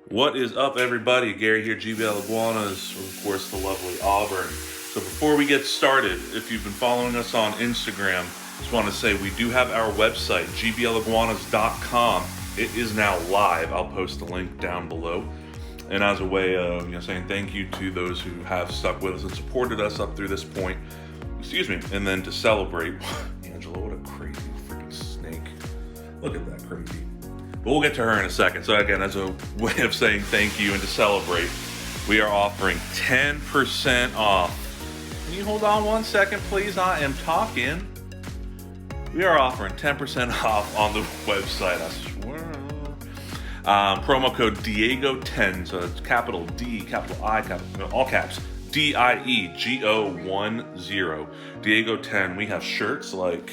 What is up, everybody? Gary here, GBL Iguanas, of course, the lovely Auburn. So before we get started, if you've been following us on Instagram, just want to say we do have our website, gbliguanas.com. It is now live. I'll post the link down below. And as a way of saying thank you to those who have stuck with us and supported us up through this point, and then to celebrate, Angela, what a crazy freaking snake. Look at that crazy. But we'll get to her in a second. So again, as a way of saying thank you and to celebrate, we are offering 10% off. Can you hold on one second, please? I am talking. We are offering 10% off on the website, I swear. Promo code Diego10, so it's capital D, capital I, all caps, DIEGO10, Diego10. We have shirts like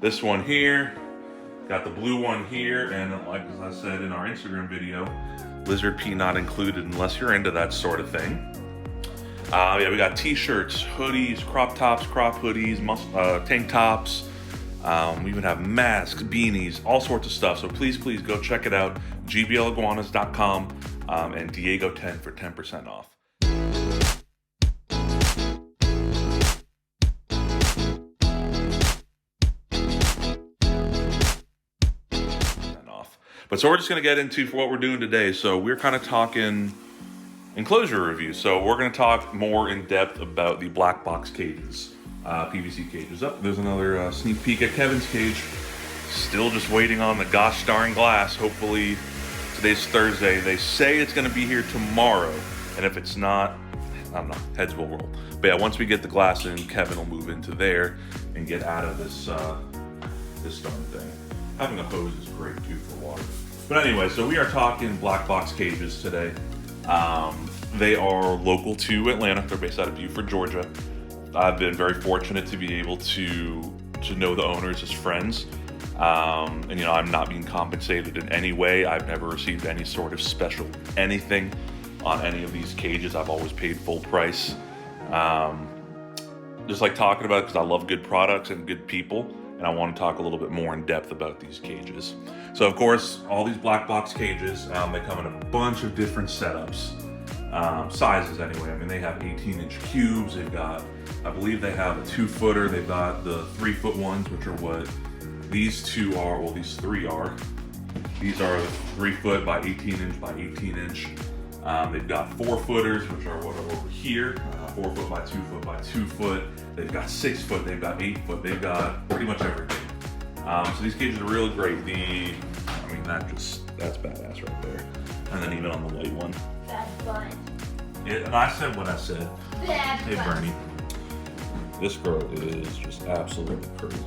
this one here. Got the blue one here, and like as I said in our Instagram video, Lizard P not included unless you're into that sort of thing. We got t-shirts, hoodies, crop tops, crop hoodies, tank tops. We even have masks, beanies, all sorts of stuff. So please go check it out, gbliguanas.com, and Diego10 for 10% off. But so we're just going to get into what we're doing today. So we're kind of talking enclosure review. So we're going to talk more in depth about the black box cages, PVC cages. There's another sneak peek at Kevin's cage. Still just waiting on the gosh darn glass. Hopefully today's Thursday. They say it's going to be here tomorrow. And if it's not, I don't know, heads will roll. But yeah, once we get the glass in, Kevin will move into there and get out of this darn thing. Having a hose is great too for water. But anyway, so we are talking black box cages today. They are local to Atlanta. They're based out of Beaufort, Georgia. I've been very fortunate to be able to know the owners as friends. And I'm not being compensated in any way. I've never received any sort of special anything on any of these cages. I've always paid full price. Just like talking about it because I love good products and good people. And I want to talk a little bit more in depth about these cages. So of course, all these black box cages, they come in a bunch of different setups, sizes anyway. I mean, they have 18-inch cubes. They've got, I believe they have a 2-footer. They've got the 3-foot ones, which are what these two are. Well, these three are. These are 3-foot by 18-inch by 18-inch. They've got 4-footers, which are what are over here, 4-foot by 2-foot by 2-foot. They've got 6-foot, they've got 8-foot, they've got pretty much everything. So these cages are really great. That's badass right there. And then even on the white one. Bad fun. And I said what I said. Bad Hey fun. Bernie. This girl is just absolutely crazy.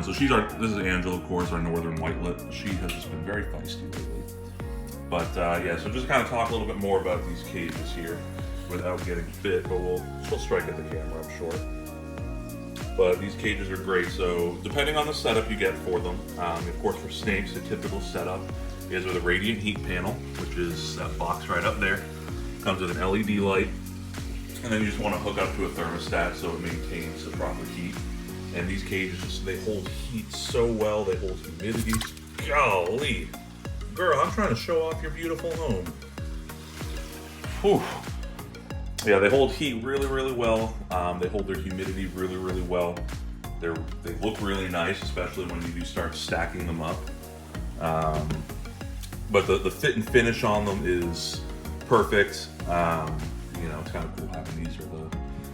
So this is Angela, of course, our northern whitelet. She has just been very feisty lately. But so just kind of talk a little bit more about these cages here without getting bit, but we'll strike at the camera, I'm sure. But these cages are great, so depending on the setup you get for them, of course for snakes, the typical setup is with a radiant heat panel, which is that box right up there. Comes with an LED light, and then you just want to hook up to a thermostat so it maintains the proper heat. And these cages, they hold heat so well, they hold humidity. Golly. Girl, I'm trying to show off your beautiful home. Whew. Yeah, they hold heat really, really well. They hold their humidity really, really well. They look really nice, especially when you do start stacking them up. But the fit and finish on them is perfect. It's kind of cool having these are the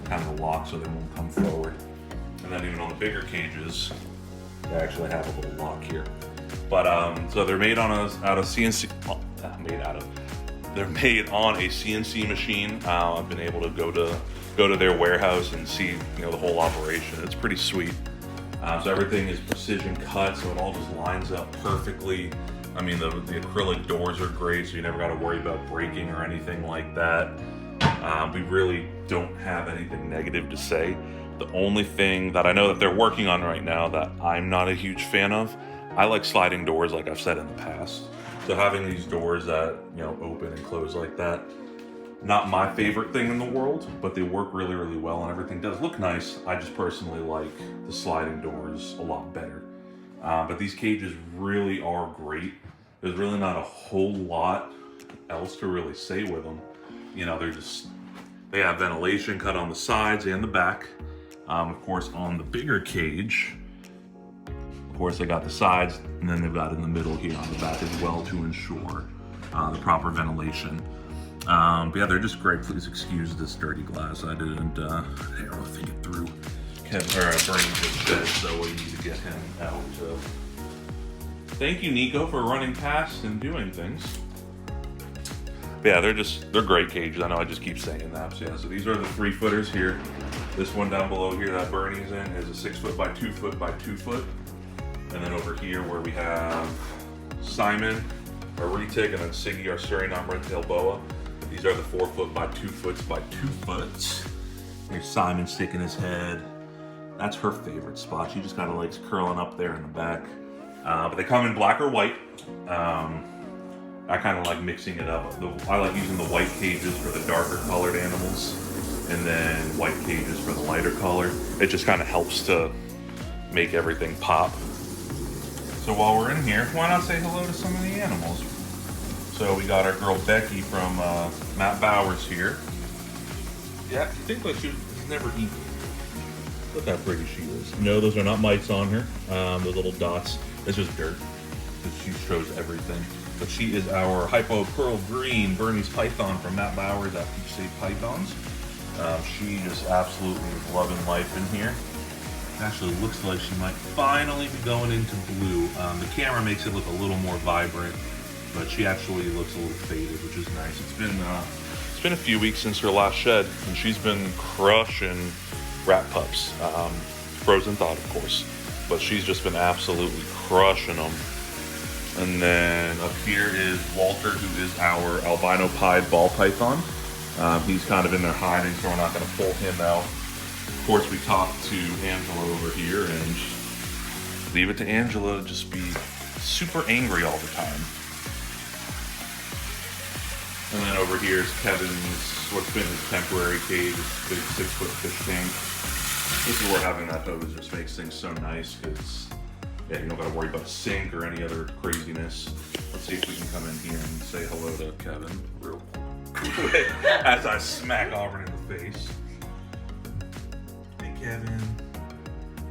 kind of the lock so they won't come forward. And then even on the bigger cages, they actually have a little lock here. But so they're made on They're made on a CNC machine. I've been able to go to their warehouse and see the whole operation. It's pretty sweet. So everything is precision cut, so it all just lines up perfectly. I mean, the acrylic doors are great, so you never got to worry about breaking or anything like that. We really don't have anything negative to say. The only thing that I know that they're working on right now that I'm not a huge fan of, I like sliding doors like I've said in the past. So having these doors that, open and close like that, not my favorite thing in the world, but they work really, really well and everything does look nice. I just personally like the sliding doors a lot better. But these cages really are great. There's really not a whole lot else to really say with them. You know, they have ventilation cut on the sides and the back. Of course, on the bigger cage, of course, they got the sides, and then they've got in the middle here on the back as well to ensure the proper ventilation. But yeah, they're just great. Please excuse this dirty glass. I didn't think it through. Bernie just said, so we need to get him out. Thank you, Nico, for running past and doing things. But yeah, they're great cages. I know I just keep saying that. So yeah, so these are the 3-footers here. This one down below here that Bernie's in is a 6 foot by 2 foot by 2 foot. And then over here where we have Simon, our retic, and then Siggy, our Suriname red-tailed boa. These are the 4 foot by 2 foot by 2 foot. Here's Simon sticking his head. That's her favorite spot. She just kind of likes curling up there in the back. But they come in black or white. I kind of like mixing it up. I like using the white cages for the darker colored animals, and then white cages for the lighter color. It just kind of helps to make everything pop. So while we're in here, why not say hello to some of the animals? So we got our girl Becky from Matt Bowers here. Yeah, I think like she's never eaten. Look how pretty she is. No, those are not mites on her. Those little dots. It's just dirt. She shows everything. But she is our Hypo Pearl Green Burmese Python from Matt Bowers at Peach State Pythons. She just absolutely is loving life in here. Actually looks like she might finally be going into blue. The camera makes it look a little more vibrant, but she actually looks a little faded, which is nice. It's been a few weeks since her last shed, and she's been crushing rat pups. Frozen thawed, of course, but she's just been absolutely crushing them. And then up here is Walter, who is our albino pied ball python. He's kind of in there hiding, so we're not going to pull him out. Of course, we talked to Angela over here, and leave it to Angela to just be super angry all the time. And then over here is Kevin's, what's been his temporary cage, his big 6-foot fish tank. This is where having that hose just makes things so nice, because yeah, you don't got to worry about a sink or any other craziness. Let's see if we can come in here and say hello to Kevin real quick as I smack Auburn in the face. Hey, Kevin.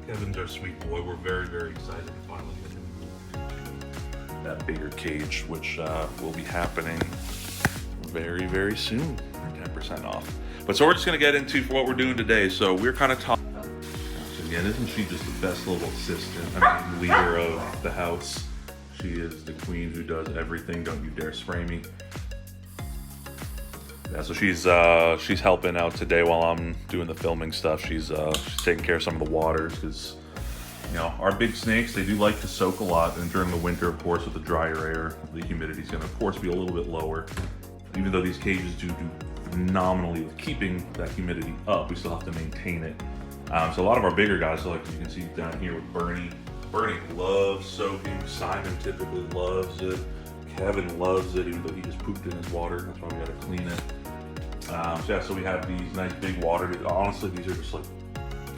Kevin's our sweet boy. We're very, very excited to finally get him moved into that bigger cage, which will be happening very, very soon for 10% off. But so we're just going to get into what we're doing today. So we're kind of talking. Again, isn't she just the best little assistant? I mean, leader of the house. She is the queen who does everything. Don't you dare spray me. Yeah, so she's helping out today while I'm doing the filming stuff. She's taking care of some of the waters, because you know, our big snakes, they do like to soak a lot, and during the winter, of course, with the drier air, the humidity is going to, of course, be a little bit lower. Even though these cages do phenomenally with keeping that humidity up, we still have to maintain it. So a lot of our bigger guys, so like you can see down here with Bernie loves soaking. Simon typically loves it. Kevin loves it, even though he just pooped in his water. That's why we got to clean it. So yeah, so we have these nice big water. Honestly, these are just like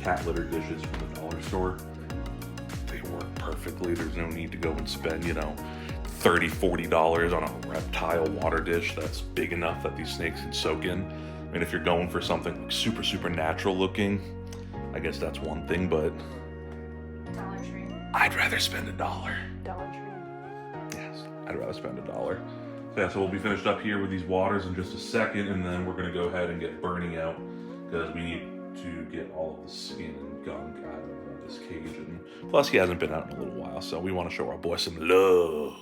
cat litter dishes from the dollar store. They work perfectly. There's no need to go and spend, you know, $30, $40 on a reptile water dish that's big enough that these snakes can soak in. I mean, if you're going for something super, super natural looking, I guess that's one thing, but Dollar Tree. I'd rather spend $1. Dollar Tree. Yes, I'd rather spend $1. So yeah, so we'll be finished up here with these waters in just a second, and then we're gonna go ahead and get Bernie out, because we need to get all of the skin and gunk out of this cage. And plus, he hasn't been out in a little while, so we want to show our boy some love.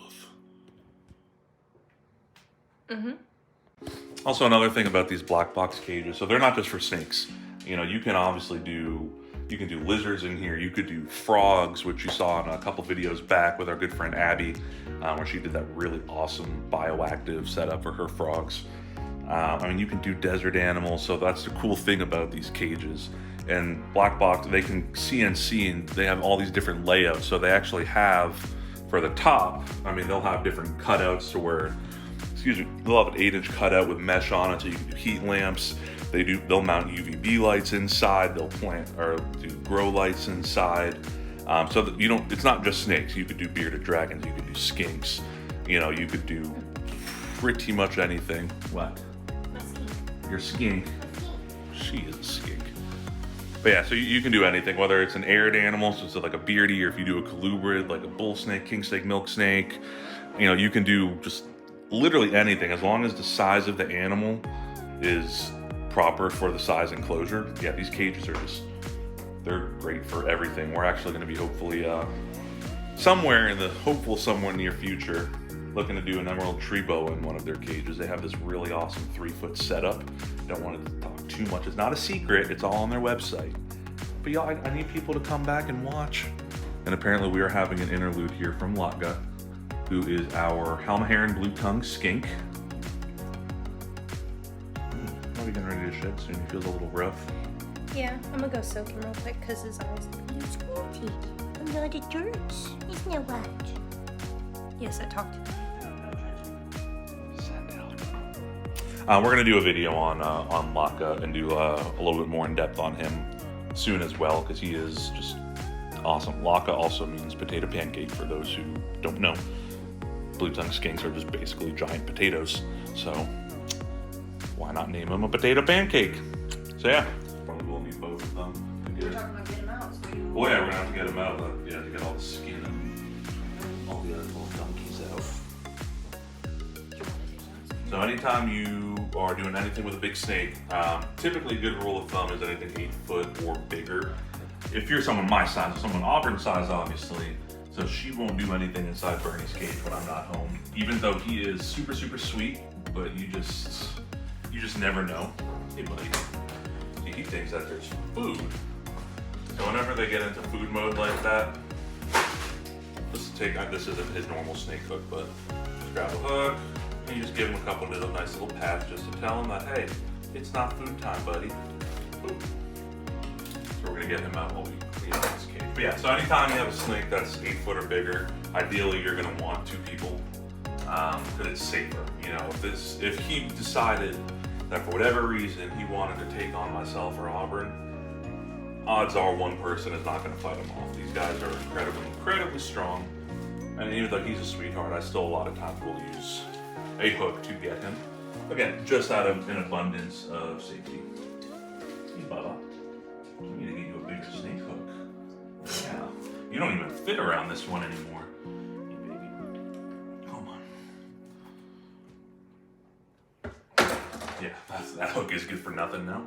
Also, another thing about these black box cages, so they're not just for snakes. You know, you can obviously do lizards in here. You could do frogs, which you saw in a couple videos back with our good friend Abby, where she did that really awesome bioactive setup for her frogs. I mean, you can do desert animals, so that's the cool thing about these cages. And black box, they can CNC, and they have all these different layouts. So they actually have, for the top, I mean, they'll have different cutouts to where, they'll have an 8-inch cutout with mesh on it, so you can do heat lamps. They'll mount UVB lights inside. They'll do grow lights inside. So that it's not just snakes. You could do bearded dragons. You could do skinks. You know, you could do pretty much anything. What? My skink. Your skink. She is a skink. But yeah, so you can do anything, whether it's an aired animal, so it's like a beardy, or if you do a colubrid, like a bull snake, king snake, milk snake, you know, you can do just literally anything as long as the size of the animal is proper for the size enclosure. Yeah, these cages are just, they're great for everything. We're actually going to be hopefully somewhere in the somewhere near future looking to do an emerald tree boa in one of their cages. They have this really awesome 3-foot setup. Don't want to talk too much. It's not a secret. It's all on their website. But y'all, I need people to come back and watch. And apparently we are having an interlude here from Latka, who is our Halmaharan blue tongue skink. Probably getting ready to shed soon. He feels a little rough. Yeah, I'm gonna go soak him real quick because his eyes. You squirty. I'm not a dirt. Isn't that what? Yes, I talked to him. We're gonna do a video on Latka and do a little bit more in depth on him soon as well, because he is just awesome. Latka also means potato pancake for those who don't know. Blue tongue skinks are just basically giant potatoes, so why not name him a potato pancake? So yeah, probably will need both of them. We're talking about getting him out. So you... Well, yeah, we're gonna have to get him out. Yeah, to get all the skin and all the other little donkeys out. So anytime you are doing anything with a big snake, typically a good rule of thumb is anything 8 foot or bigger. If you're someone my size, someone Auburn's size, obviously, so she won't do anything inside Bernie's cage when I'm not home. Even though he is super, super sweet, but you just never know. Hey buddy, he thinks that there's food. So whenever they get into food mode like that, this isn't his normal snake hook, but just grab a hook, and you just give him a couple of nice little pats just to tell him that, hey, it's not food time, buddy. Boop. So we're gonna get him out while we clean up this cage. But yeah, so anytime you have a snake that's 8 foot or bigger, ideally you're gonna want 2 people, because it's safer. You know, if he decided that for whatever reason he wanted to take on myself or Auburn, odds are one person is not gonna fight him off. These guys are incredibly strong. And even though he's a sweetheart, I still a lot of times will use a hook to get him. Again, just out of an abundance of safety. Hey, Bubba. I need to get you a bigger snake hook. Yeah. You don't even fit around this one anymore. Hey, baby. Come on. Yeah, that hook is good for nothing now.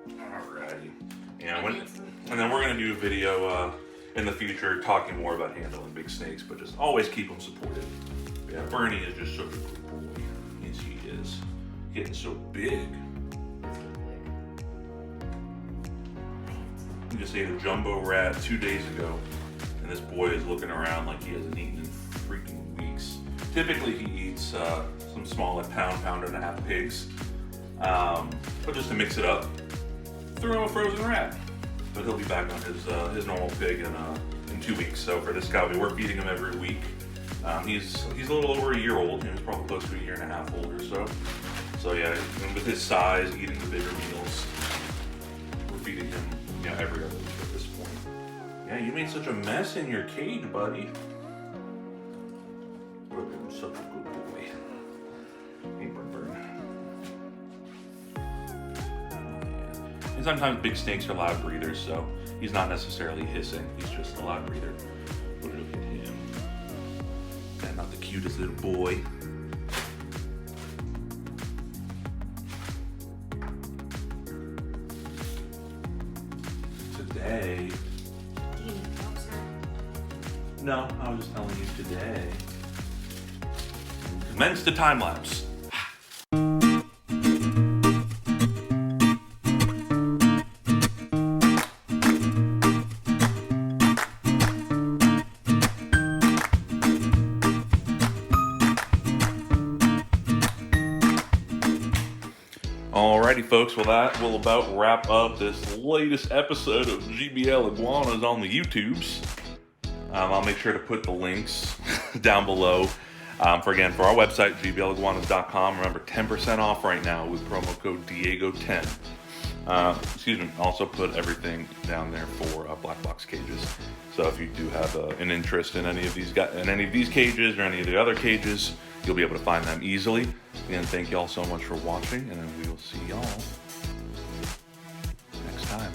Alrighty. Yeah, and then we're going to do a video in the future talking more about handling big snakes, but just always keep them supported. Yeah, Bernie is just such a good boy. Yes, he is. Getting so big. We just ate a jumbo rat 2 days ago, and this boy is looking around like he hasn't eaten in freaking weeks. Typically he eats some small, like pound and a half pigs, but just to mix it up, threw him a frozen rat. But he'll be back on his normal pig in 2 weeks. So for this guy, we're feeding him every week. He's a little over a year old. He's probably close to a year and a half old or so. So yeah, and with his size, eating the bigger meals, we're feeding him every other week at this point. Yeah, you made such a mess in your cage, buddy. Look at him, such a good boy. Hey, Burn. And sometimes big snakes are loud breathers, so he's not necessarily hissing. He's just a loud breather. Look at him. And not the cutest little boy. Today. Do you need help, sir? No, I was just telling you today. Commence the time lapse. Alrighty, folks. Well, that will about wrap up this latest episode of GBL Iguanas on the YouTubes. I'll make sure to put the links down below for our website, gbliguanas.com. Remember, 10% off right now with promo code Diego10. Also put everything down there for Black Box Cages. So if you do have an interest in any of these cages or any of the other cages, you'll be able to find them easily. Again, thank y'all so much for watching, and then we will see y'all next time.